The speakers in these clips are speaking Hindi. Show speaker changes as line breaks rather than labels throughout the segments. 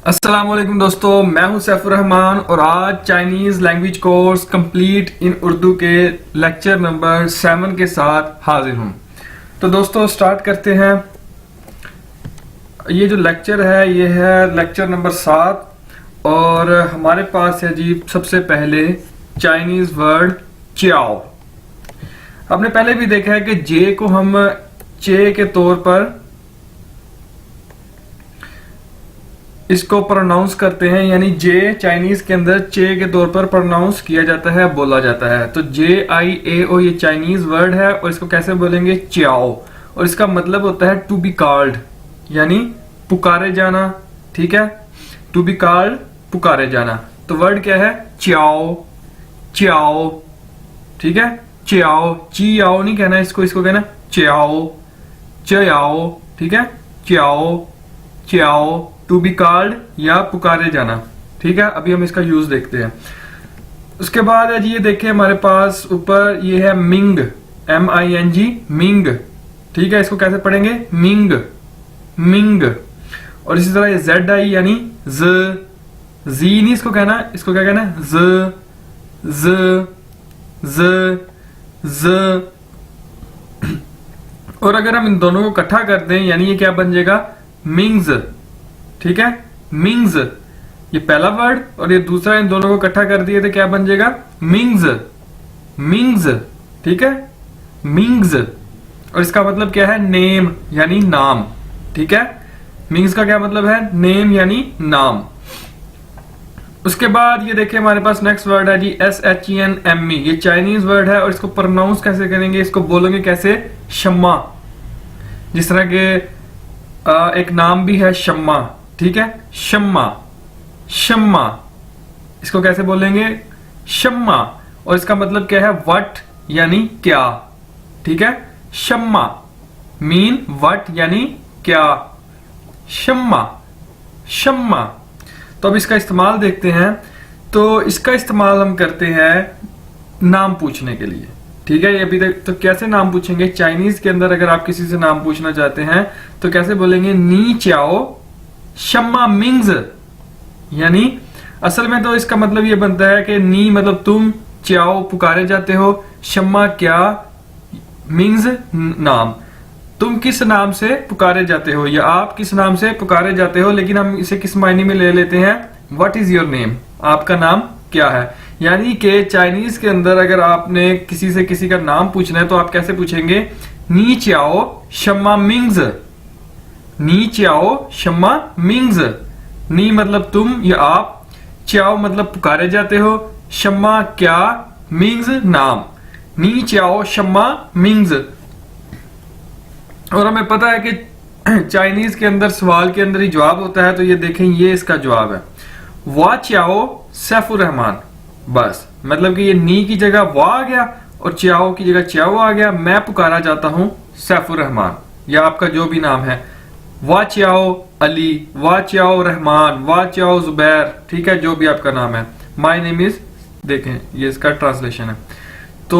अस्सलाम वालेकुम दोस्तों, मैं हूं सैफुर रहमान और आज Chinese language course complete in Urdu के लेक्चर नंबर 7 के साथ हाजिर हूं। तो दोस्तों स्टार्ट करते हैं। ये जो लेक्चर है ये है लेक्चर नंबर 7 और हमारे पास है जी सबसे पहले चाइनीज वर्ड च्याओ। आपने पहले भी देखा है कि जे को हम चे के तौर पर इसको प्रोनाउंस करते हैं, यानी जे चाइनीज के अंदर चे के तौर पर प्रोनाउंस किया जाता है, बोला जाता है। तो JIAO ये चाइनीज वर्ड है और इसको कैसे बोलेंगे? च्याओ। और इसका मतलब होता है टू बी कॉल्ड, यानी पुकारे जाना। ठीक है, टू बी कॉल्ड, पुकारे जाना। तो वर्ड क्या है? च्याओ, च्याओ। ठीक है, च्याओ, चियाओ नहीं कहना इसको, इसको कहना च्याओ, च्याओ। ठीक है, च्याओ, च्याओ, टू बी कॉल्ड या पुकारे जाना। ठीक है, अभी हम इसका यूज देखते हैं। उसके बाद है जी ये देखिए हमारे पास ऊपर ये है मिंग, MING, मिंग। ठीक है, इसको कैसे पढ़ेंगे? Ming, Ming. और इसी तरह ये ZI यानी जी नहीं इसको कहना, इसको क्या कहना? ज। और अगर हम इन दोनों को इकट्ठा कर दें यानी ये क्या बन जाएगा? मिंग्स। ठीक है, मिंग्स ये पहला वर्ड और ये दूसरा, इन दोनों को इकट्ठा कर दिए तो क्या बन जाएगा? मिंग्स, मिंग्स। ठीक है, मिंग्स। और इसका मतलब क्या है? नेम यानी नाम। ठीक है, मिंग्स का क्या मतलब है? नेम यानी नाम। उसके बाद ये देखिए हमारे पास नेक्स्ट वर्ड है जी SHENME। ये चाइनीज वर्ड है और इसको प्रोनाउंस कैसे करेंगे? इसको बोलेंगे कैसे? शम्मा। जिस तरह के एक नाम भी है शम्मा। ठीक है, शम्मा, शम्मा। इसको कैसे बोलेंगे? शम्मा। और इसका मतलब क्या है? वट यानी क्या। ठीक है, शम्मा मीन वट यानी क्या, शम्मा, शम्मा। तो अब इसका इस्तेमाल देखते हैं। तो इसका इस्तेमाल हम करते हैं नाम पूछने के लिए। ठीक है, ये अभी तक तो कैसे नाम पूछेंगे? चाइनीज के अंदर अगर आप किसी से नाम पूछना चाहते हैं तो कैसे बोलेंगे? नी च्याओ शम्मा मिंग्स। यानी असल में तो इसका मतलब ये बनता है कि नी मतलब तुम, च्याओ पुकारे जाते हो, शम्मा क्या, मिंग्स नाम। तुम किस नाम से पुकारे जाते हो या आप किस नाम से पुकारे जाते हो, लेकिन हम इसे किस मायने में ले लेते हैं? व्हाट इज योर नेम, आपका नाम क्या है। यानी कि चाइनीज के अंदर अगर आपने किसी से किसी का नाम पूछना है तो आप कैसे पूछेंगे? नी च्याओ शम्मा मिंग्स, नी च्याओ शम्मा मिंग्स। नी मतलब तुम या आप, च्याओ मतलब पुकारे जाते हो, शम्मा क्या, मिंग्स नाम। नी च्याओ शम्मा मिंग्स। और हमें पता है कि चाइनीज के अंदर सवाल के अंदर ही जवाब होता है। तो ये देखें, ये इसका जवाब है, वाह च्याओ सैफुर रहमान। बस मतलब कि ये नी की जगह वाह आ गया और च्याओ की जगह च्याओ आ गया। मैं पुकारा जाता हूं सैफुर रहमान, या आपका जो भी नाम है। वाह च्याओ अली, वाह च्याओ रहमान, वाह च्याओ जुबैर। ठीक है, जो भी आपका नाम है। माई नेम इज, देखें ये इसका ट्रांसलेशन है। तो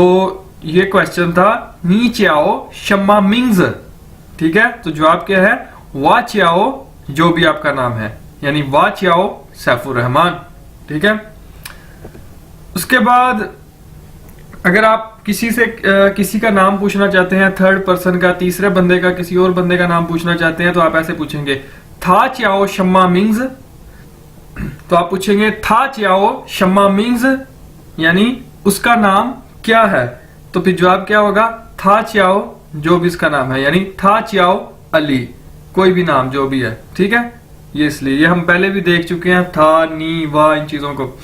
ये क्वेश्चन था नी च्याओ शम्मा मिंग्स। ठीक है, तो जवाब क्या है? वाह च्याओ जो भी आपका नाम है, यानी वाह च्याओ सैफुर रहमान। ठीक है, उसके बाद अगर आप किसी से किसी का नाम पूछना चाहते हैं, थर्ड पर्सन का, तीसरे बंदे का, किसी और बंदे का नाम पूछना चाहते हैं तो आप ऐसे पूछेंगे, था च्याओ शम्मा मिंग्स। तो आप पूछेंगे था च्याओ शम्मा मिंग्स, यानी उसका नाम क्या है। तो फिर जवाब क्या होगा? था च्याओ जो भी इसका नाम है, यानी था च्याओ अली, कोई भी नाम जो भी है। ठीक है, ये इसलिए, ये हम पहले भी देख चुके हैं, था, नी, वाह, इन चीजों को।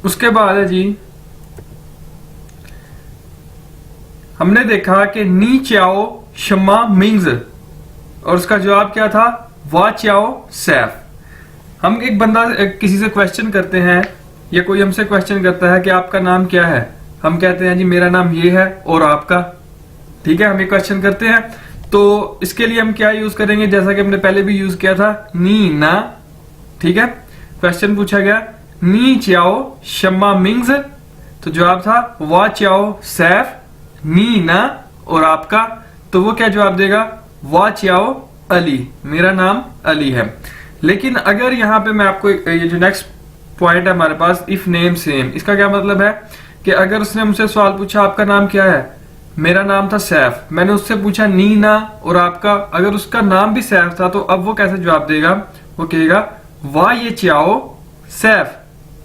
उसके बाद है जी हमने देखा कि नी च्याओ शम्मा मिंग्स और उसका जवाब क्या था? वाह च्याओ सैफ। हम एक बंदा किसी से क्वेश्चन करते हैं या कोई हमसे क्वेश्चन करता है कि आपका नाम क्या है, हम कहते हैं जी मेरा नाम ये है और आपका। ठीक है, हम ये क्वेश्चन करते हैं तो इसके लिए हम क्या यूज करेंगे? जैसा कि हमने पहले भी यूज किया था, नी ना। ठीक है, क्वेश्चन पूछा गया नी च्याओ शम्मा मिंग्स, तो जवाब था वाह च्याओ सैफ, नी ना और आपका। तो वो क्या जवाब देगा? वाह च्याओ अली, मेरा नाम अली है। लेकिन अगर यहाँ पे मैं आपको ये जो नेक्स्ट पॉइंट है हमारे पास, इफ नेम सेम, इसका क्या मतलब है कि अगर उसने मुझसे सवाल पूछा आपका नाम क्या है, मेरा नाम था सैफ, मैंने उससे पूछा नीना और आपका, अगर उसका नाम भी सैफ था तो अब वो कैसे जवाब देगा, वो कहेगा वाह ये चाओ सैफ,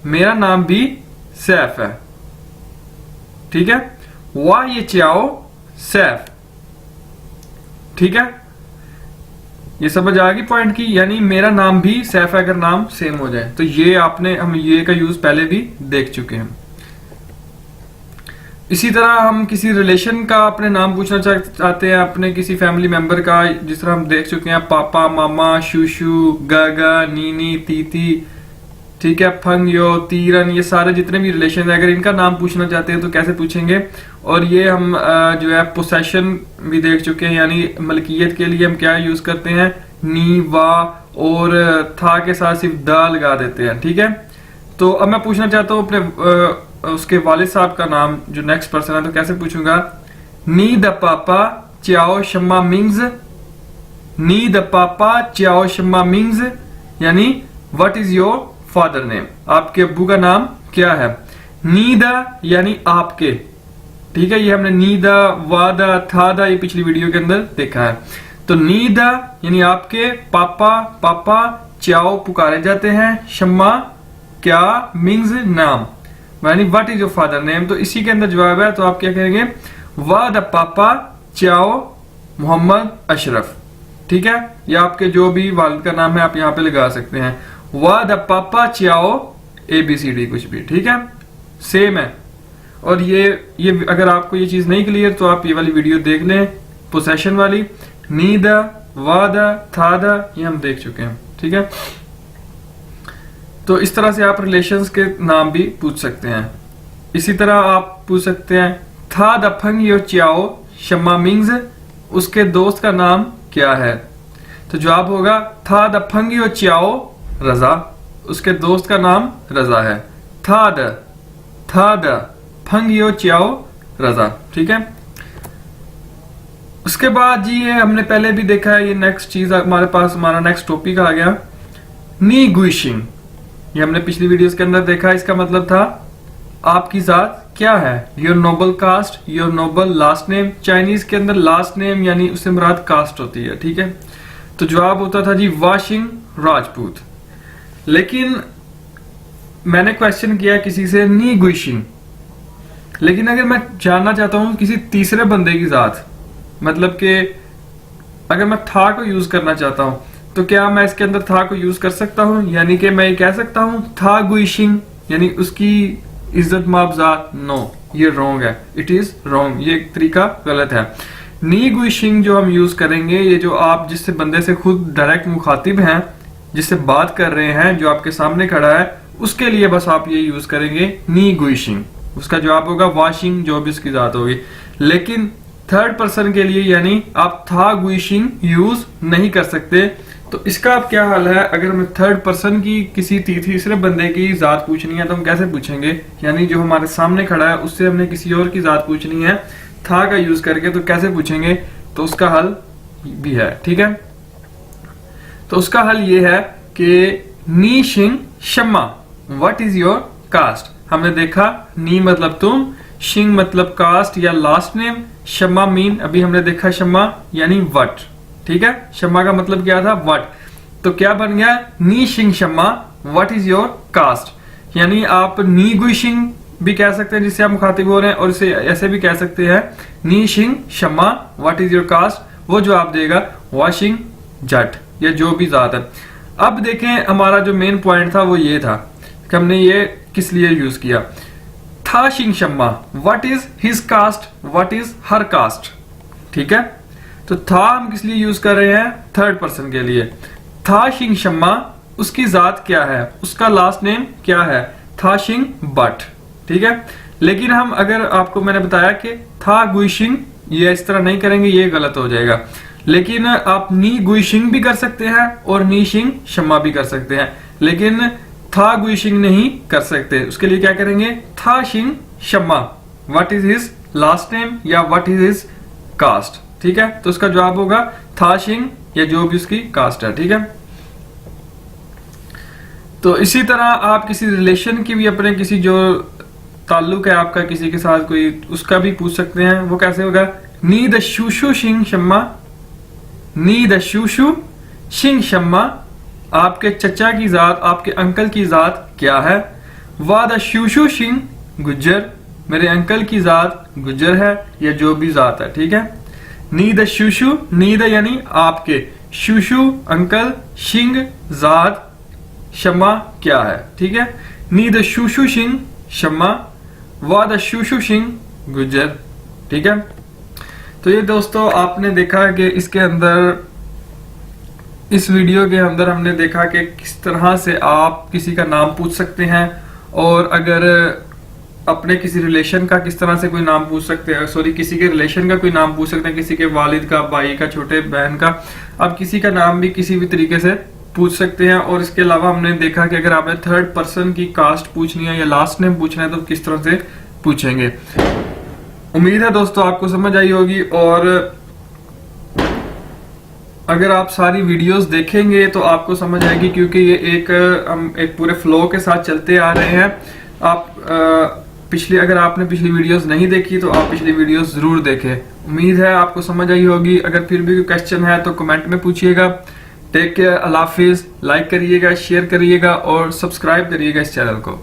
मेरा नाम भी सैफ है। ठीक है, वाह ये चाओ सैफ। ठीक है, ये समझ आ गई पॉइंट की, यानी मेरा नाम भी सैफ है अगर नाम सेम हो जाए। तो ये हम ये का यूज पहले भी देख चुके हैं। इसी तरह हम किसी रिलेशन का अपने नाम पूछना चाहते हैं, अपने किसी फैमिली मेंबर का, जिस तरह हम देख चुके हैं पापा, मामा, शूशू, गागा, नीनी, तीती, ठीक है, फंगयो, तीरन, ये सारे जितने भी रिलेशन है, अगर इनका नाम पूछना चाहते हैं तो कैसे पूछेंगे। और ये हम जो है पोसेशन भी देख चुके हैं, यानी मलकियत के लिए हम क्या यूज करते हैं, नी, वा और था के साथ सिर्फ दा लगा देते हैं। ठीक है, तो अब मैं पूछना चाहता हूँ अपने उसके वालिद साहब का नाम, जो नेक्स्ट पर्सन है, तो कैसे पूछूंगा, नी द पापा चाओ शम्मा मिंग्स, नी द पापा चाओ शम्मा मिंग्स, यानी what is your father name, आपके अब्बू का नाम क्या है। नीदा यानी आपके, ठीक है, ये हमने नीदा, वादा, थादा ये पिछली वीडियो के अंदर देखा है। तो नीदा यानी आपके, पापा, पापा, चाओ पुकारे जाते हैं, शम्मा क्या, मिंग्स नाम, यानी what is your father name. तो इसी के अंदर जवाब है, तो आप क्या कहेंगे, वादा पापा चाओ मोहम्मद अशरफ। ठीक है, या आपके जो भी वालिद का नाम है आप यहाँ पे लगा सकते हैं, वाद पापा चाओ ABCD कुछ भी। ठीक है, सेम है। और ये अगर आपको ये चीज नहीं क्लियर तो आप ये वाली वीडियो देख लें, पोसेशन वाली, नीदा, वादा, थादा, ये हम देख चुके हैं। ठीक है, तो इस तरह से आप रिलेशंस के नाम भी पूछ सकते हैं। इसी तरह आप पूछ सकते हैं, था द फंग यो चाओ शम्मा मिंग्स, उसके दोस्त का नाम क्या है। तो जवाब होगा, था द फंग यो चाओ रजा, उसके दोस्त का नाम रजा है। था द फंग यो चाओ रजा। ठीक है, उसके बाद जी ये हमने पहले भी देखा है, ये नेक्स्ट चीज हमारे पास, हमारा नेक्स्ट टॉपिक आ गया, नी गुइशिंग। ये हमने पिछली वीडियोस के अंदर देखा, इसका मतलब था आपकी जात क्या है, your noble caste, your noble last name. Chinese के अंदर लास्ट नेम यानी उससे मुराद कास्ट होती है। ठीक है, तो जवाब होता था जी वाशिंग राजपूत। लेकिन मैंने क्वेश्चन किया किसी से नी गुइशिंग, लेकिन अगर मैं जानना चाहता हूं किसी तीसरे बंदे की जात, मतलब कि अगर मैं था को यूज करना चाहता हूं, तो क्या मैं इसके अंदर था को यूज कर सकता हूं, यानी कि मैं ये कह सकता हूं था गुइशिंग यानी उसकी इज्जत माबजात। नो, ये रॉन्ग है, इट इज रॉन्ग, ये तरीका गलत है। नी गुइशिंग जो हम यूज करेंगे, ये जो आप जिससे बंदे से खुद डायरेक्ट मुखातिब हैं, जिससे बात कर रहे हैं, जो आपके सामने खड़ा है, उसके लिए बस आप ये यूज करेंगे नी गुइशिंग। उसका जवाब होगा वाशिंग, जो भी उसकी जात होगी। लेकिन थर्ड पर्सन के लिए यानी आप था गुइशिंग यूज नहीं कर सकते। तो इसका अब क्या हाल है, अगर हमें थर्ड पर्सन की किसी तीसरे बंदे की जात पूछनी है तो हम कैसे पूछेंगे, यानी जो हमारे सामने खड़ा है उससे हमने किसी और की जात पूछनी है था का यूज करके, तो कैसे पूछेंगे, तो उसका हल भी है। ठीक है, तो उसका हल ये है कि नी शिंग शम्मा, व्हाट इज योर कास्ट। हमने देखा नी मतलब तुम, शिंग मतलब कास्ट या लास्ट नेम, शम्मा मीन अभी हमने देखा शम्मा यानी वट। ठीक है, शम्मा का मतलब क्या था, वट। तो क्या बन गया, नी शिंग शम्मा व्हाट इज योर कास्ट, यानी आप नी गुइशिंग भी कह सकते हैं जिससे आप मुखातिब हो रहे हैं, और इसे ऐसे भी कह सकते हैं नी शिंग शम्मा व्हाट इज योर कास्ट। वो जवाब देगा वाशिंग जट या जो भी जात है। अब देखें हमारा जो मेन पॉइंट था वो ये था कि हमने ये किस लिए यूज किया, था शिंग शम्मा what is his caste, what is her caste. ठीक है, तो था हम किस लिए यूज कर रहे हैं, थर्ड पर्सन के लिए। था शिंग शम्मा उसकी जात क्या है, उसका लास्ट नेम क्या है, था शिंग बट। ठीक है, लेकिन हम अगर आपको मैंने बताया कि था गुइशिंग, ये इस तरह नहीं करेंगे, ये गलत हो जाएगा। लेकिन आप नी गुइशिंग भी कर सकते हैं और नी शिंग शम्मा भी कर सकते हैं, लेकिन था गुइशिंग नहीं कर सकते। उसके लिए क्या करेंगे, था शिंग शम्मा what is his last name या व्हाट इज हिज कास्ट। ठीक है, तो उसका जवाब होगा था शिंग या जो भी उसकी कास्ट है, ठीक है। तो इसी तरह आप किसी रिलेशन की भी अपने किसी जो ताल्लुक है आपका किसी के साथ कोई, उसका भी पूछ सकते हैं। वो कैसे होगा? नी द शूशु शिंग शम्मा, नी द शूशु शिंग शम्मा, आपके चचा की जात, आपके अंकल की जात क्या है? वा द शूशु शिंग गुज्जर, मेरे अंकल की जात गुज्जर है या जो भी जात है, ठीक है। नी द शूशु, नी द यानी आपके, शूशु अंकल, शिंग जात, शम्मा क्या है, ठीक है। नी द शूशु शिंग शम्मा, वा द शूशु शिंग गुज्जर, ठीक है। तो ये दोस्तों आपने देखा कि इसके अंदर, इस वीडियो के अंदर हमने देखा कि किस तरह से आप किसी का नाम पूछ सकते हैं, और अगर अपने किसी रिलेशन का किस तरह से कोई नाम पूछ सकते हैं, सॉरी किसी के रिलेशन का कोई नाम पूछ सकते हैं, किसी के वालिद का, भाई का, छोटे बहन का, आप किसी का नाम भी किसी भी तरीके से पूछ सकते हैं। और इसके अलावा हमने देखा कि अगर आपने थर्ड पर्सन की कास्ट पूछनी है या लास्ट नेम पूछना है तो किस तरह से पूछेंगे। उम्मीद है दोस्तों आपको समझ आई होगी, और अगर आप सारी वीडियोस देखेंगे तो आपको समझ आएगी, क्योंकि ये हम एक पूरे फ्लो के साथ चलते आ रहे हैं। आप अगर आपने पिछली वीडियोस नहीं देखी तो आप पिछली वीडियोस जरूर देखें। उम्मीद है आपको समझ आई होगी। अगर फिर भी कोई क्वेश्चन है तो कमेंट में पूछिएगा। टेक केयर, अल्लाह हाफिज। लाइक करिएगा, शेयर करिएगा और सब्सक्राइब करिएगा इस चैनल को।